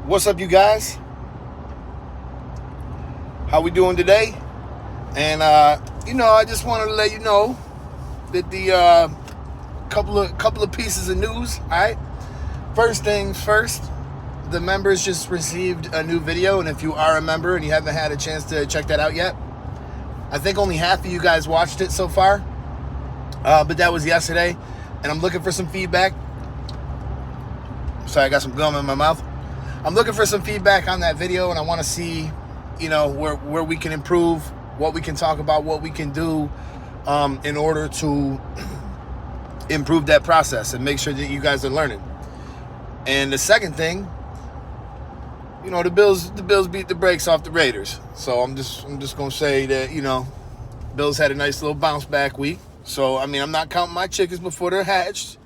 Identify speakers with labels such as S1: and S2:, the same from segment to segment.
S1: What's up, you guys? How we doing today? And I just wanted to let you know that the couple of pieces of news. All right. First things first, the members just received a new video, and if you are a member and you haven't had a chance to check that out yet, I think only half of you guys watched it so far. But that was yesterday, and I'm looking for some feedback. Sorry, I got some gum in my mouth. I'm looking for some feedback on that video, and I want to see, where we can improve, what we can talk about, what we can do in order to improve that process and make sure that you guys are learning. And the second thing, the Bills beat the brakes off the Raiders. So I'm just gonna say that Bills had a nice little bounce back week. So I'm not counting my chickens before they're hatched.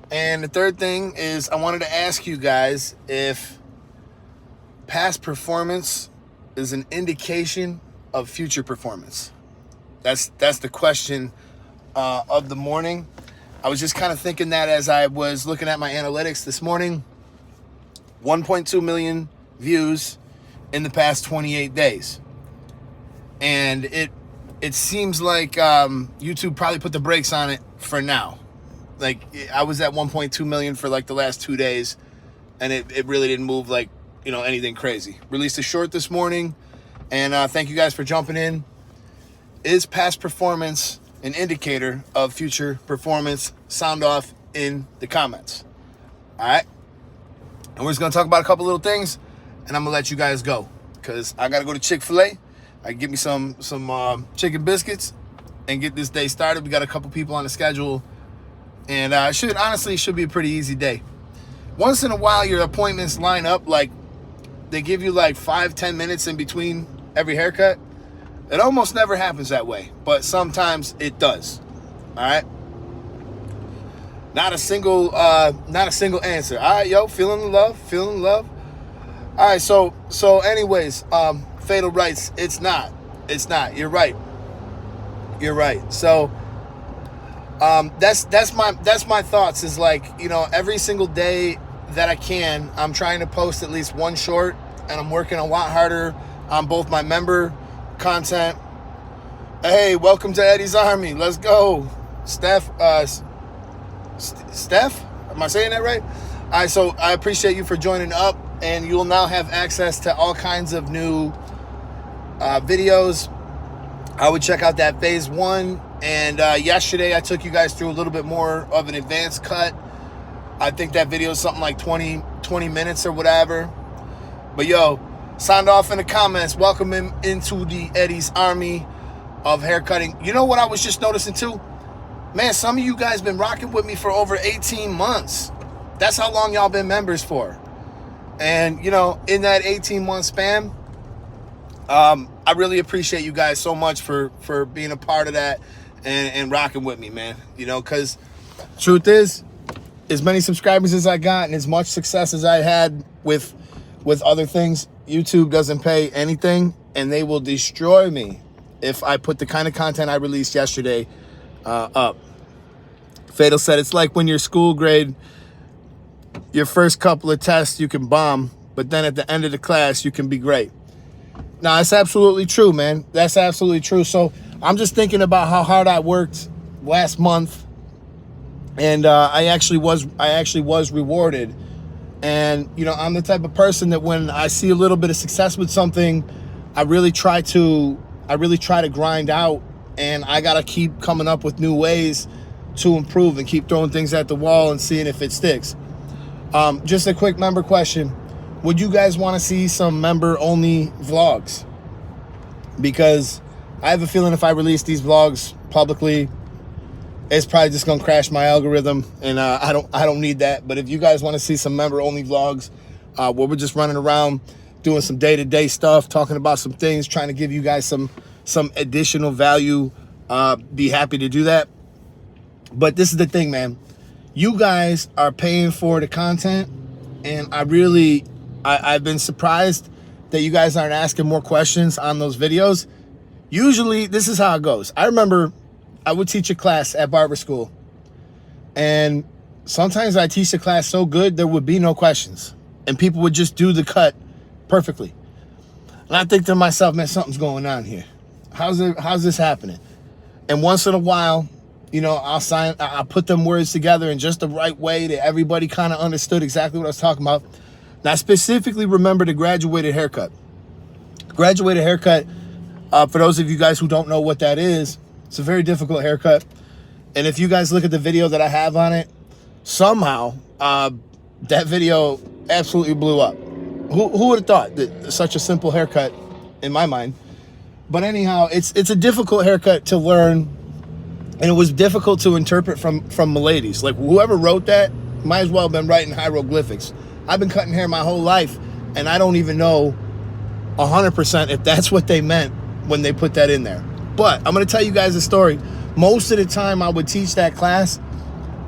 S1: And the third thing is, I wanted to ask you guys if past performance is an indication of future performance. That's the question of the morning. I was just kind of thinking that as I was looking at my analytics this morning. 1.2 million views in the past 28 days. And it seems like YouTube probably put the brakes on it for now. Like, I was at 1.2 million for like the last 2 days, and it really didn't move like, anything crazy. Released a short this morning, and thank you guys for jumping in. Is past performance an indicator of future performance? Sound off in the comments. All right? And we're just going to talk about a couple little things, and I'm going to let you guys go because I got to go to Chick-fil-A. I can get me some chicken biscuits and get this day started. We got a couple people on the schedule. And it should be a pretty easy day. Once in a while, your appointments line up, like they give you like 5-10 minutes in between every haircut. It almost never happens that way, but sometimes it does. All right. Not a single answer. All right, yo, feeling the love. All right, so anyways, Fatal writes, it's not. You're right. So. That's my thoughts is like, every single day that I can, I'm trying to post at least one short, and I'm working a lot harder on both my member content. Hey, welcome to Eddie's Army. Let's go. Steph, am I saying that right? All right, so I appreciate you for joining up, and you will now have access to all kinds of new videos. I would check out that phase 1. And yesterday I took you guys through a little bit more of an advanced cut. I think that video is something like 20 minutes or whatever. But yo, sound off in the comments. Welcome him into the Eddie's Army of haircutting. You know what I was just noticing too? Man, some of you guys been rocking with me for over 18 months. That's how long y'all been members for. And in that 18-month span, I really appreciate you guys so much for being a part of that and rocking with me, man. Because truth is, as many subscribers as I got and as much success as I had with other things, YouTube doesn't pay anything, and they will destroy me if I put the kind of content I released yesterday up. Fatal said, it's like when your school grade, your first couple of tests you can bomb, but then at the end of the class you can be great. No, that's absolutely true, man. That's absolutely true. So I'm just thinking about how hard I worked last month, and I actually was rewarded. And I'm the type of person that when I see a little bit of success with something, I really try to grind out, and I gotta keep coming up with new ways to improve and keep throwing things at the wall and seeing if it sticks. Just a quick member question. Would you guys want to see some member-only vlogs? Because I have a feeling if I release these vlogs publicly, it's probably just gonna crash my algorithm, and I don't need that. But if you guys want to see some member-only vlogs, where we're just running around doing some day-to-day stuff, talking about some things, trying to give you guys some additional value, be happy to do that. But this is the thing, man. You guys are paying for the content, and I've been surprised that you guys aren't asking more questions on those videos. Usually, this is how it goes. I remember I would teach a class at barber school, and sometimes I teach the class so good there would be no questions. and people would just do the cut perfectly. And I think to myself, man, something's going on here. How's this happening? And once in a while, you know, I'll put them words together in just the right way that everybody kind of understood exactly what I was talking about. And I specifically remember the graduated haircut. Graduated haircut, for those of you guys who don't know what that is, it's a very difficult haircut. And if you guys look at the video that I have on it, somehow that video absolutely blew up. Who would have thought that such a simple haircut, in my mind? But anyhow, it's a difficult haircut to learn, and it was difficult to interpret from miladies. Like, whoever wrote that might as well have been writing hieroglyphics. I've been cutting hair my whole life, and I don't even know 100% if that's what they meant when they put that in there. But I'm going to tell you guys a story. Most of the time I would teach that class,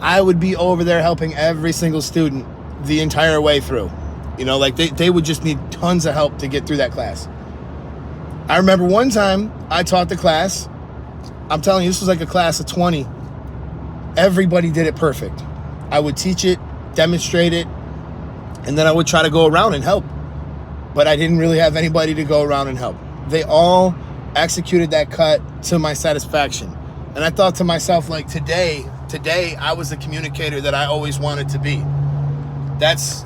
S1: I would be over there helping every single student the entire way through. You know, like they would just need tons of help to get through that class. I remember one time I taught the class. I'm telling you, this was like a class of 20. Everybody did it perfect. I would teach it, demonstrate it, and then I would try to go around and help. But I didn't really have anybody to go around and help. They all executed that cut to my satisfaction. And I thought to myself, like, today I was the communicator that I always wanted to be. That's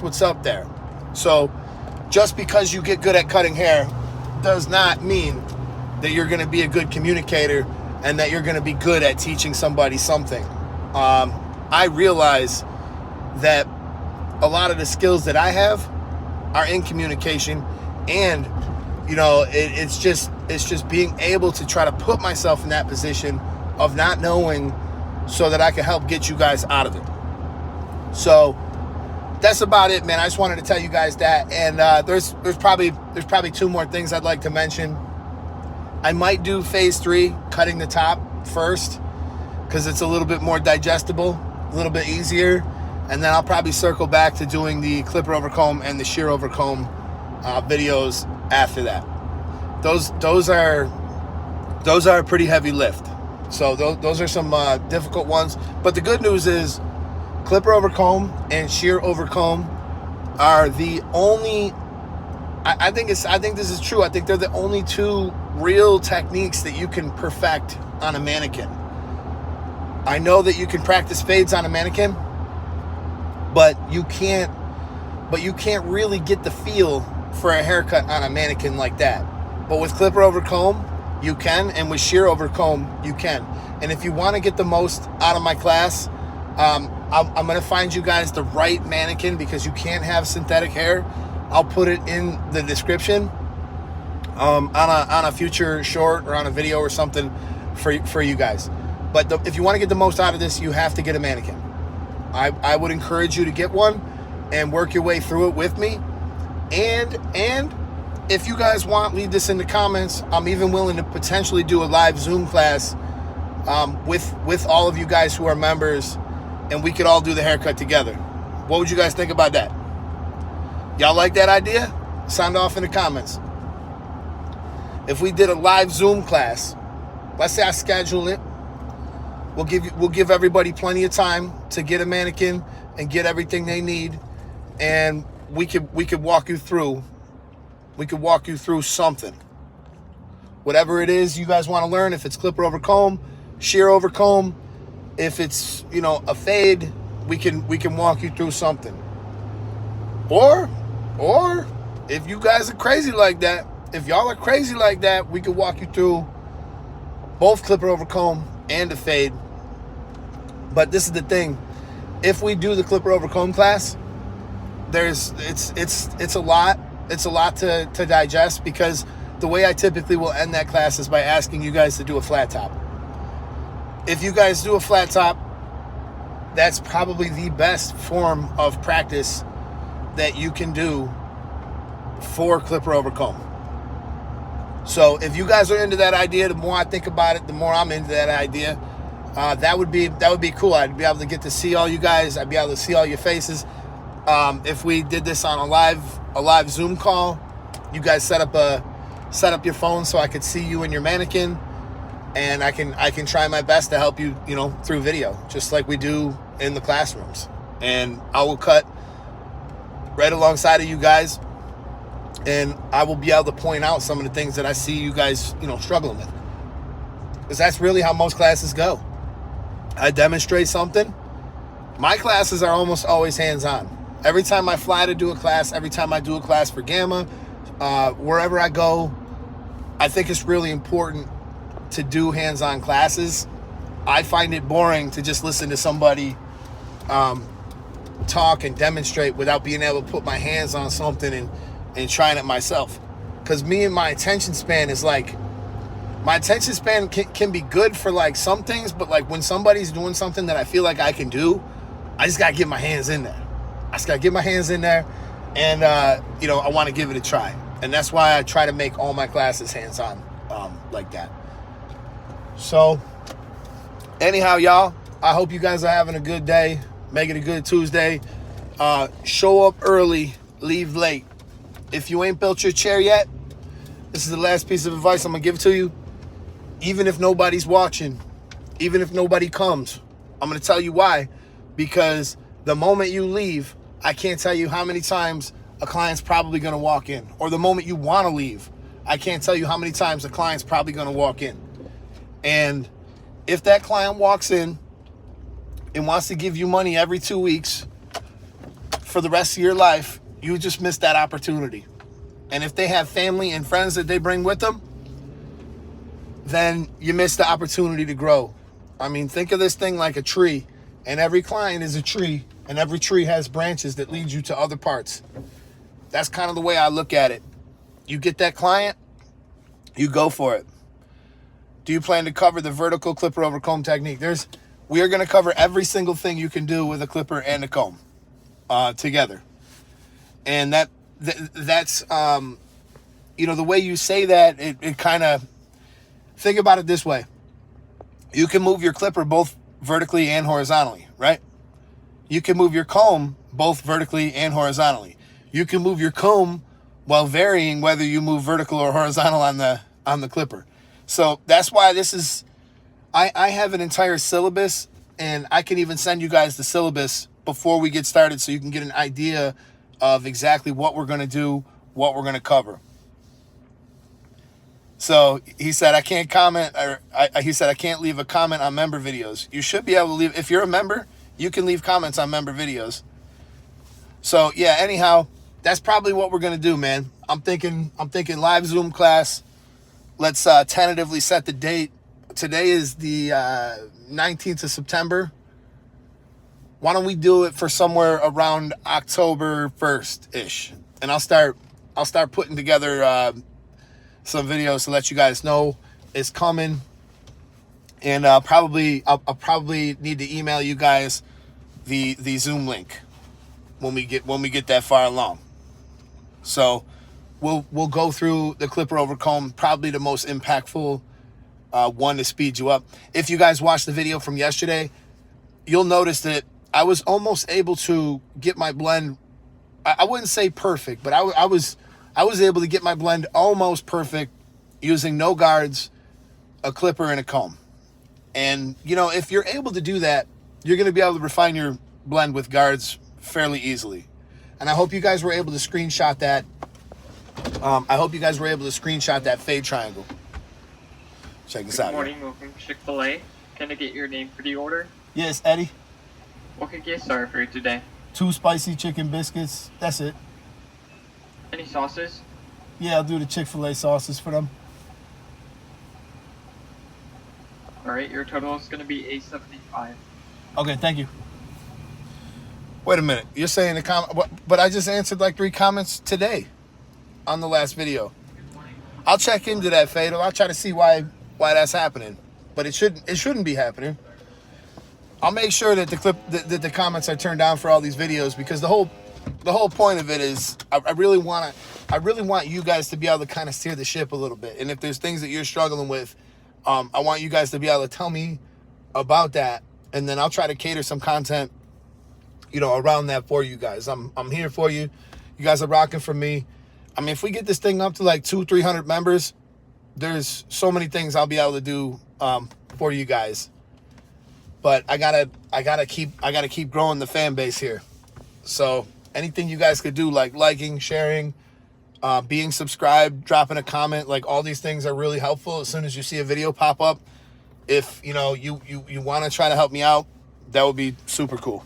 S1: what's up there. So just because you get good at cutting hair does not mean that you're going to be a good communicator and that you're going to be good at teaching somebody something. I realize that a lot of the skills that I have are in communication, and you know, it's just being able to try to put myself in that position of not knowing, so that I can help get you guys out of it. So that's about it, man. I just wanted to tell you guys that. And there's probably 2 more things I'd like to mention. I might do phase 3, cutting the top first, because it's a little bit more digestible, a little bit easier. And then I'll probably circle back to doing the clipper over comb and the shear over comb videos after that. Those are a pretty heavy lift. So those are some difficult ones. But the good news is clipper over comb and shear over comb are the only, I think this is true. I think they're the only 2 real techniques that you can perfect on a mannequin. I know that you can practice fades on a mannequin, but you can't really get the feel for a haircut on a mannequin like that. But with clipper over comb, you can, and with shear over comb, you can. And if you want to get the most out of my class, I'm going to find you guys the right mannequin, because you can't have synthetic hair. I'll put it in the description on a future short or on a video or something for you guys. But if you want to get the most out of this, you have to get a mannequin. I would encourage you to get one and work your way through it with me. And if you guys want, leave this in the comments. I'm even willing to potentially do a live Zoom class with all of you guys who are members, and we could all do the haircut together. What would you guys think about that? Y'all like that idea? Sound off in the comments. If we did a live Zoom class, let's say I schedule it, we'll give everybody plenty of time to get a mannequin and get everything they need, and we could walk you through. We could walk you through something. Whatever it is you guys want to learn, if it's clipper over comb, shear over comb, if it's, you know, a fade, we can walk you through something. Or if you guys are crazy like that, if y'all are crazy like that, we could walk you through both clipper over comb and a fade. But this is the thing. If we do the clipper over comb class, it's a lot. It's a lot to digest, because the way I typically will end that class is by asking you guys to do a flat top. If you guys do a flat top, that's probably the best form of practice that you can do for clipper over comb. So if you guys are into that idea, the more I think about it, the more I'm into that idea. That would be cool. I'd be able to get to see all you guys. I'd be able to see all your faces. If we did this on a live Zoom call, you guys set up your phone so I could see you and your mannequin, and I can try my best to help you, you know, through video, just like we do in the classrooms. And I will cut right alongside of you guys, and I will be able to point out some of the things that I see you guys, struggling with. Because that's really how most classes go. I demonstrate something. My classes are almost always hands-on. Every time I fly to do a class, every time I do a class for Gamma, wherever I go, I think it's really important to do hands-on classes. I find it boring to just listen to somebody talk and demonstrate without being able to put my hands on something and trying it myself. Because me and my attention span is like, my attention span can be good for like some things, but like when somebody's doing something that I feel like I can do, I just got to get my hands in there. And, I want to give it a try. And that's why I try to make all my classes hands-on like that. So, anyhow, y'all, I hope you guys are having a good day. Make it a good Tuesday. Show up early, leave late. If you ain't built your chair yet, this is the last piece of advice I'm going to give to you. Even if nobody's watching, even if nobody comes, I'm going to tell you why. Because the moment you leave, I can't tell you how many times a client's probably going to walk in. Or the moment you want to leave, I can't tell you how many times a client's probably going to walk in. And if that client walks in and wants to give you money every 2 weeks for the rest of your life, you just missed that opportunity. And if they have family and friends that they bring with them, then you miss the opportunity to grow. I mean, think of this thing like a tree, and every client is a tree, and every tree has branches that lead you to other parts. That's kind of the way I look at it. You get that client, you go for it. Do you plan to cover the vertical clipper over comb technique? We are going to cover every single thing you can do with a clipper and a comb together. And that's the way you say that, it kind of, think about it this way. You can move your clipper both vertically and horizontally, right? You can move your comb both vertically and horizontally. You can move your comb while varying whether you move vertical or horizontal on the clipper. So that's why this is, I have an entire syllabus, and I can even send you guys the syllabus before we get started so you can get an idea of exactly what we're going to do, what we're going to cover. So he said, I can't comment, he said, I can't leave a comment on member videos. You should be able to leave, if you're a member, you can leave comments on member videos. So yeah, anyhow, that's probably what we're going to do, man. I'm thinking live Zoom class. Let's tentatively set the date. Today is the 19th of September. Why don't we do it for somewhere around October 1st-ish? And I'll start putting together some videos to let you guys know it's coming. And I'll probably need to email you guys the Zoom link when we get that far along. So we'll go through the clipper over comb, probably the most impactful one to speed you up. If you guys watched the video from yesterday, you'll notice that I was almost able to get my blend. I wouldn't say perfect, but I was able to get my blend almost perfect using no guards, a clipper, and a comb. And, if you're able to do that, you're going to be able to refine your blend with guards fairly easily. And I hope you guys were able to screenshot that. I hope you guys were able to screenshot that fade triangle. Check this out.
S2: Good morning, welcome to Chick-fil-A. Can I get your name for the order?
S1: Yes, Eddie.
S2: What can I get started for you today? 2
S1: spicy chicken biscuits. That's it.
S2: Any sauces?
S1: Yeah, I'll do the Chick-fil-A sauces for them.
S2: Alright, your total is going to be $8.75.
S1: Okay, thank you. Wait a minute. You're saying the comment, but I just answered like 3 comments today on the last video. I'll check into that, Fatal. I'll try to see why that's happening, but it shouldn't be happening. I'll make sure that the comments are turned down for all these videos, because the whole point of it is I really want you guys to be able to kind of steer the ship a little bit. And if there's things that you're struggling with, I want you guys to be able to tell me about that, and then I'll try to cater some content, around that for you guys. I'm here for you. You guys are rocking for me. I mean, if we get this thing up to like 200-300 members, there's so many things I'll be able to do for you guys. But I gotta keep growing the fan base here. So anything you guys could do, like liking, sharing, being subscribed, dropping a comment, like all these things are really helpful. As soon as you see a video pop up, if you know you want to try to help me out, that would be super cool.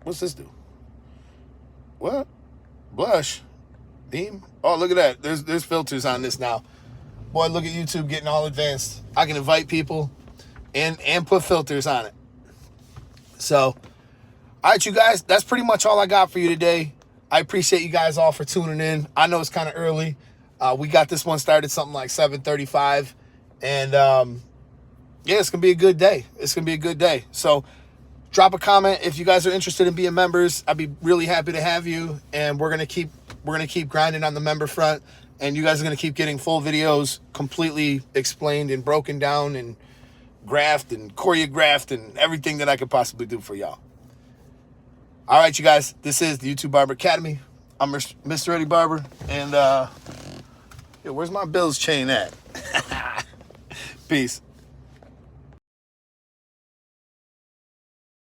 S1: What's this do? What? Blush? Beam? Oh, look at that. There's filters on this now. Boy, look at YouTube getting all advanced. I can invite people and put filters on it. So, all right, you guys, that's pretty much all I got for you today. I appreciate you guys all for tuning in. I know it's kind of early. We got this one started something like 7:35. And, yeah, it's going to be a good day. It's going to be a good day. So, drop a comment if you guys are interested in being members. I'd be really happy to have you. And we're going to keep grinding on the member front. And you guys are going to keep getting full videos completely explained and broken down and graphed and choreographed and everything that I could possibly do for y'all. All right, you guys, this is the YouTube Barber Academy. I'm Mr. Eddie Barber. And, where's my Bills chain at? Peace.